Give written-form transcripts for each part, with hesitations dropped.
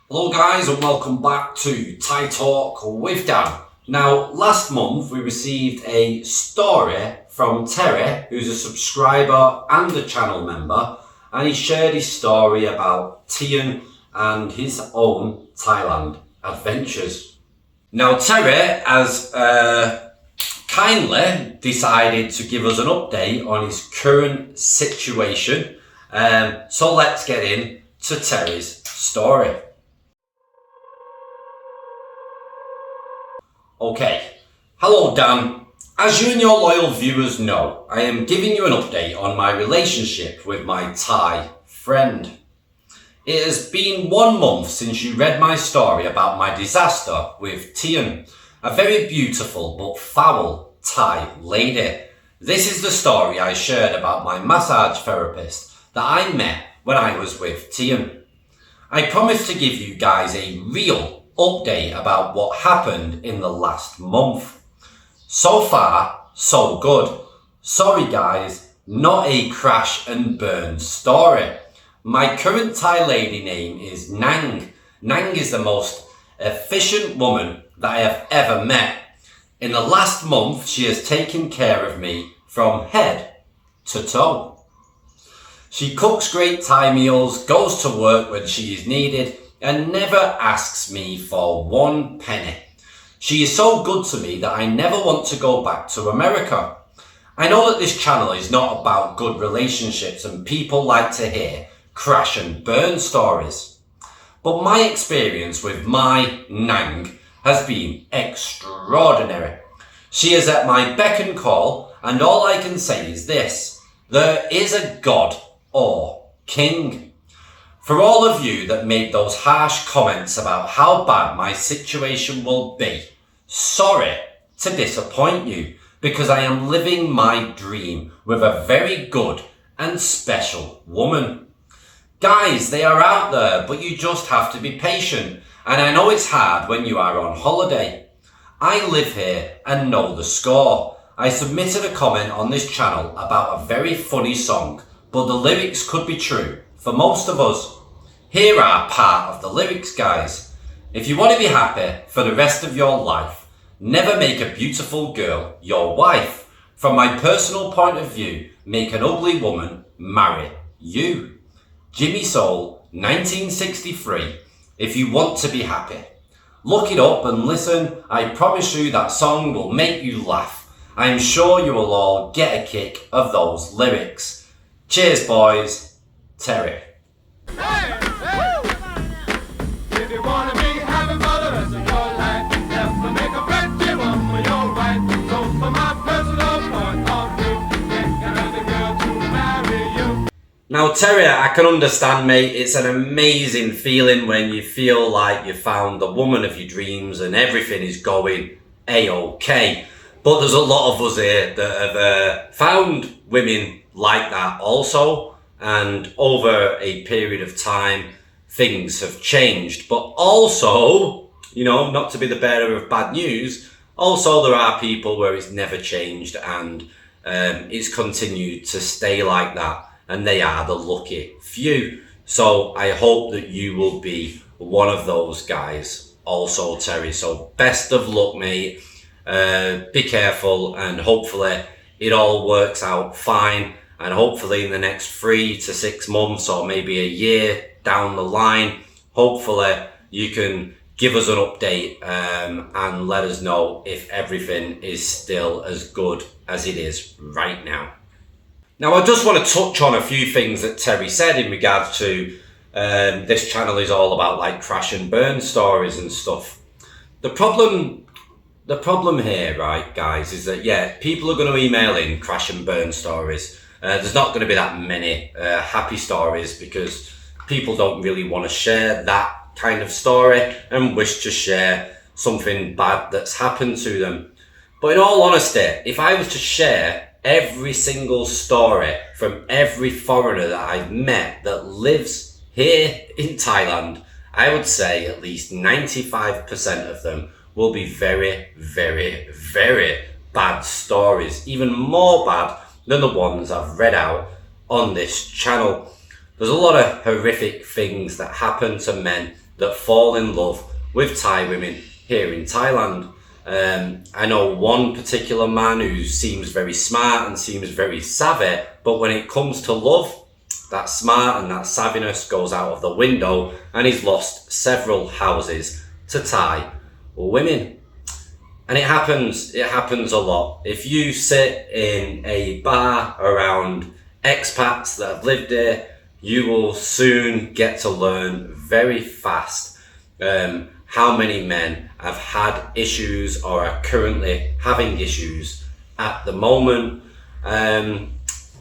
Hello guys and welcome back to Thai Talk with Dan. Now last month we received a story from Terry, who's a subscriber and a channel member, and he shared his story about Tian and his own Thailand adventures. Now Terry has kindly decided to give us an update on his current situation, so let's get in to Terry's story. Okay, hello Dan. As you and your loyal viewers know, I am giving you an update on my relationship with my Thai friend. It has been 1 month since you read my story about my disaster with Tian, a very beautiful but foul Thai lady. This is the story I shared about my massage therapist that I met when I was with Tian. I promised to give you guys a real update about what happened in the last month. So far, so good. Sorry guys, not a crash and burn story. My current Thai lady name is Nang. Nang is the most efficient woman that I have ever met. In the last month, she has taken care of me from head to toe. She cooks great Thai meals, goes to work when she is needed, and never asks me for 1 penny. She is so good to me that I never want to go back to America. I know that this channel is not about good relationships and people like to hear crash and burn stories. But my experience with my Nang has been extraordinary. She is at my beck and call, and all I can say is this: there is a God or King. For all of you that made those harsh comments about how bad my situation will be, sorry to disappoint you, because I am living my dream with a very good and special woman. Guys, they are out there, but you just have to be patient, and I know it's hard when you are on holiday. I live here and know the score. I submitted a comment on this channel about a very funny song, but the lyrics could be true for most of us. Here are part of the lyrics, guys. If you want to be happy for the rest of your life, never make a beautiful girl your wife. From my personal point of view, make an ugly woman marry you. Jimmy Soul, 1963, if you want to be happy. Look it up and listen. I promise you that song will make you laugh. I am sure you will all get a kick of those lyrics. Cheers, boys. Terry. Now Terry, I can understand, mate. It's an amazing feeling when you feel like you found the woman of your dreams and everything is going a-okay. But there's a lot of us here that have found women like that also, and over a period of time things have changed. But also, you know, not to be the bearer of bad news, also there are people where it's never changed and it's continued to stay like that. And they are the lucky few. So I hope that you will be one of those guys also, Terry. So best of luck, mate. Be careful, and hopefully it all works out fine. And hopefully in the next 3 to 6 months or maybe a year down the line, hopefully you can give us an update and let us know if everything is still as good as it is right now. Now, I just want to touch on a few things that Terry said in regards to this channel is all about like crash and burn stories and stuff. The problem here, right, guys, is that, yeah, people are going to email in crash and burn stories. There's not going to be that many happy stories because people don't really want to share that kind of story and wish to share something bad that's happened to them. But in all honesty, if I was to share every single story from every foreigner that I've met that lives here in Thailand, I would say at least 95% of them will be very, very, very bad stories, even more bad than the ones I've read out on this channel. There's a lot of horrific things that happen to men that fall in love with Thai women here in Thailand. I know one particular man who seems very smart and seems very savvy, but when it comes to love, that smart and that savviness goes out of the window, and he's lost several houses to Thai women. And it happens a lot. If you sit in a bar around expats that have lived there, you will soon get to learn very fast how many men have had issues or are currently having issues at the moment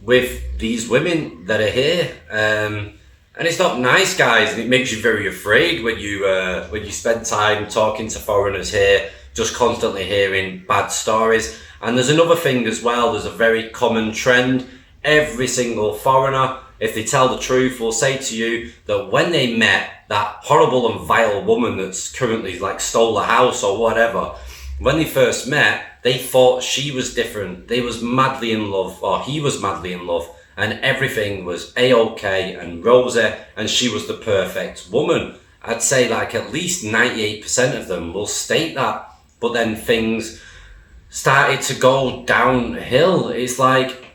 with these women that are here. And it's not nice, guys, and it makes you very afraid when you spend time talking to foreigners here, just constantly hearing bad stories. And there's another thing as well, there's a very common trend. Every single foreigner, if they tell the truth, will say to you that when they met that horrible and vile woman that's currently like stole the house or whatever, when they first met, they thought she was different. They was madly in love, or he was madly in love, and everything was a-okay and rosy, and she was the perfect woman. I'd say like at least 98% of them will state that, but then things started to go downhill. It's like,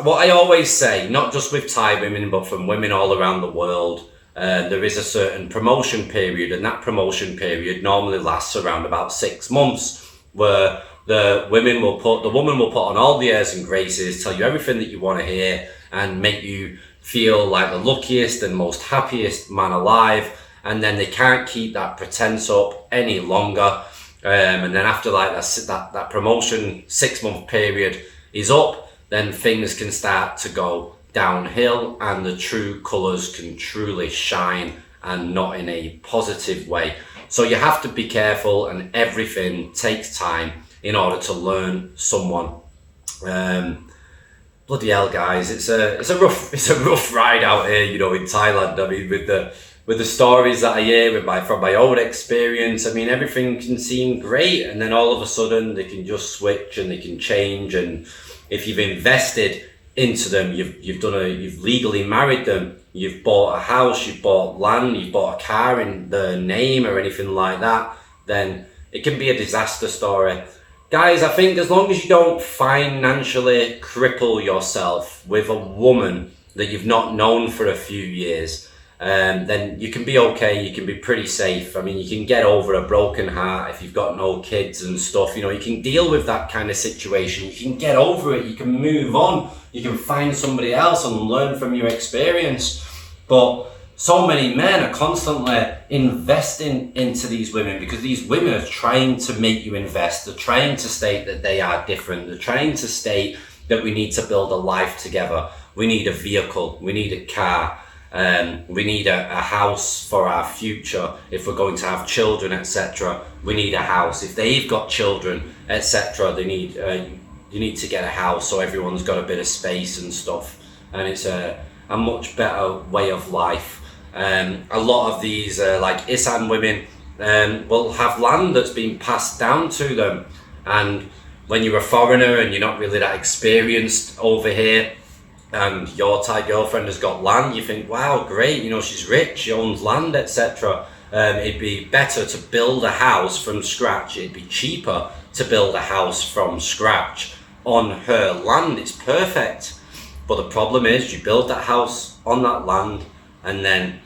what I always say, not just with Thai women, but from women all around the world, there is a certain promotion period, and that promotion period normally lasts around about 6 months, where the woman will put on all the airs and graces, tell you everything that you want to hear, and make you feel like the luckiest and most happiest man alive. And then they can't keep that pretense up any longer. And then after like that promotion 6 month period is up, then things can start to go downhill, and the true colours can truly shine, and not in a positive way. So you have to be careful, and everything takes time in order to learn someone. Bloody hell, guys, it's a rough ride out here, you know, in Thailand. I mean, with the stories that I hear from my own experience, I mean, everything can seem great, and then all of a sudden they can just switch and they can change. And if you've invested into them, you've legally married them, you've bought a house, you've bought land, you've bought a car in their name or anything like that, then it can be a disaster story. Guys, I think as long as you don't financially cripple yourself with a woman that you've not known for a few years, then you can be okay, you can be pretty safe. I mean, you can get over a broken heart if you've got no kids and stuff, you know, you can deal with that kind of situation, you can get over it, you can move on, you can find somebody else and learn from your experience. But so many men are constantly investing into these women because these women are trying to make you invest. They're trying to state that they are different. They're trying to state that we need to build a life together. We need a vehicle. We need a car. We need a house for our future. If we're going to have children, etc., we need a house. If they've got children, etc., they need you need to get a house so everyone's got a bit of space and stuff. And it's a much better way of life. A lot of these like Isan women will have land that's been passed down to them, and when you're a foreigner and you're not really that experienced over here, and your Thai girlfriend has got land, you think, wow, great, you know, she's rich, she owns land, etc. It'd be better to build a house from scratch. It'd be cheaper to build a house from scratch on her land. It's perfect. But the problem is, you build that house on that land, and then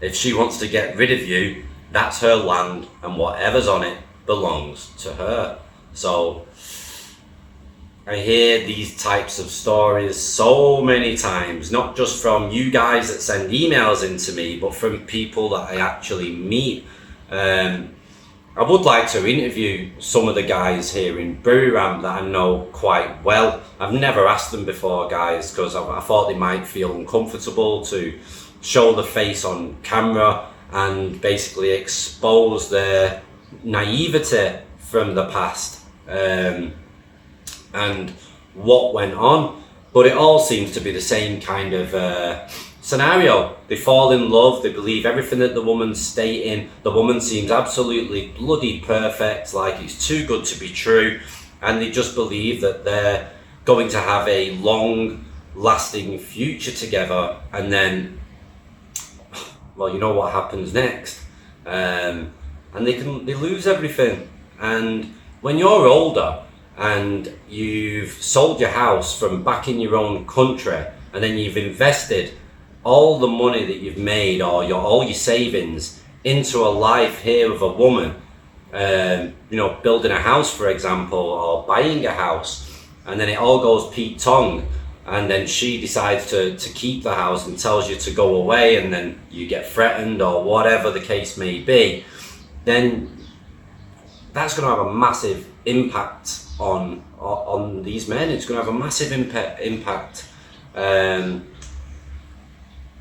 if she wants to get rid of you, that's her land, and whatever's on it belongs to her. So I hear these types of stories so many times, not just from you guys that send emails in to me, but from people that I actually meet. I would like to interview some of the guys here in Buriram that I know quite well. I've never asked them before, guys, because I thought they might feel uncomfortable to show the face on camera and basically expose their naivety from the past and what went on. But it all seems to be the same kind of scenario. They fall in love, they believe everything that the woman's stating. The woman seems absolutely bloody perfect, like it's too good to be true, and they just believe that they're going to have a long lasting future together. And then, well, you know what happens next. and they lose everything. And when you're older and you've sold your house from back in your own country, and then you've invested all the money that you've made or all your savings into a life here with a woman, building a house, for example, or buying a house, and then it all goes Pete Tong, and then she decides to keep the house and tells you to go away, and then you get threatened or whatever the case may be, then that's going to have a massive impact on these men. It's going to have a massive impact.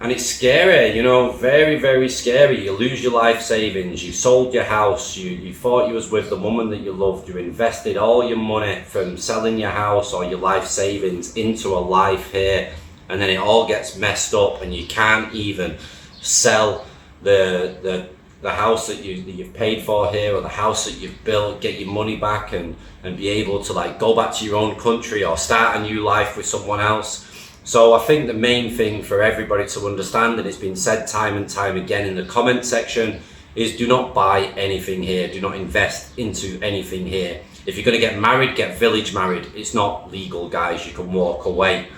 And it's scary, very, very scary. You lose your life savings, you sold your house, you thought you was with the woman that you loved, you invested all your money from selling your house or your life savings into a life here, and then it all gets messed up and you can't even sell the house that you've paid for here, or the house that you've built, get your money back and be able to go back to your own country or start a new life with someone else. So I think the main thing for everybody to understand, and it's been said time and time again in the comment section, is do not buy anything here. Do not invest into anything here. If you're going to get married, get village married. It's not legal, guys. You can walk away.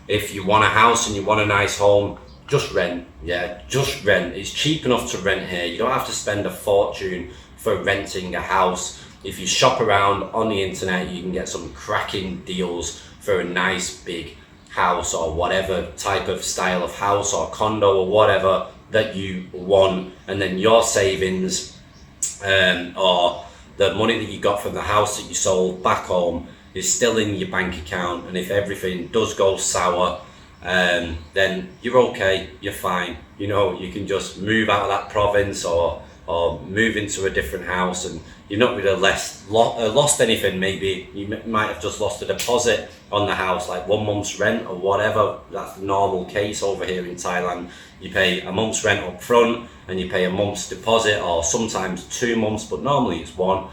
If you want a house and you want a nice home, just rent. Yeah, just rent. It's cheap enough to rent here. You don't have to spend a fortune for renting a house. If you shop around on the internet, you can get some cracking deals for a nice big house or whatever type of style of house or condo or whatever that you want, and then your savings or the money that you got from the house that you sold back home is still in your bank account, and if everything does go sour, then you're okay, you're fine. You can just move out of that province or move into a different house, and you've not really lost anything. Maybe you might have just lost a deposit on the house, like 1 month's rent or whatever. That's the normal case over here in Thailand. You pay a month's rent up front and you pay a month's deposit, or sometimes 2 months, but normally it's one.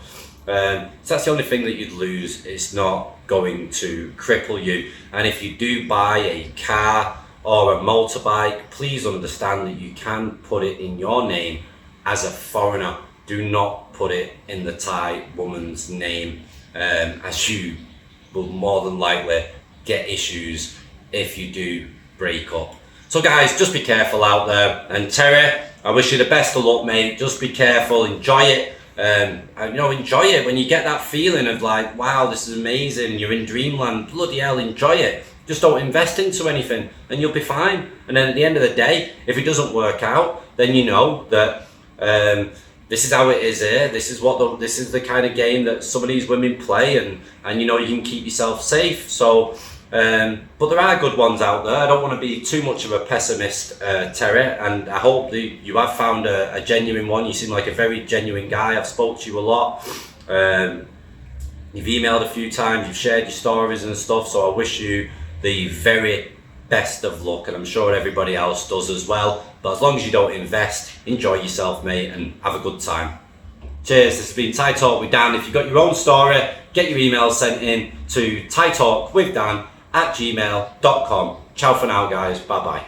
So that's the only thing that you'd lose. It's not going to cripple you. And if you do buy a car or a motorbike, please understand that you can put it in your name as a foreigner. Do not put it in the Thai woman's name, as you will more than likely get issues if you do break up. So guys, just be careful out there. And Terry, I wish you the best of luck, mate. Just be careful, enjoy it. And enjoy it when you get that feeling of like, wow, this is amazing, you're in dreamland. Bloody hell, enjoy it. Just don't invest into anything and you'll be fine. And then at the end of the day, if it doesn't work out, then you know that this is how it is here. This is the kind of game that some of these women play, and you can keep yourself safe. So but there are good ones out there. I don't want to be too much of a pessimist, Terry, and I hope that you have found a genuine one. You seem like a very genuine guy. I've spoke to you a lot. You've emailed a few times, you've shared your stories and stuff, so I wish you the very best of luck, and I'm sure everybody else does as well. But as long as you don't invest, enjoy yourself, mate, and have a good time. Cheers. This has been Thai Talk with Dan. If you've got your own story, get your emails sent in to thaitalkwithdan@gmail.com. Ciao for now, guys. Bye bye.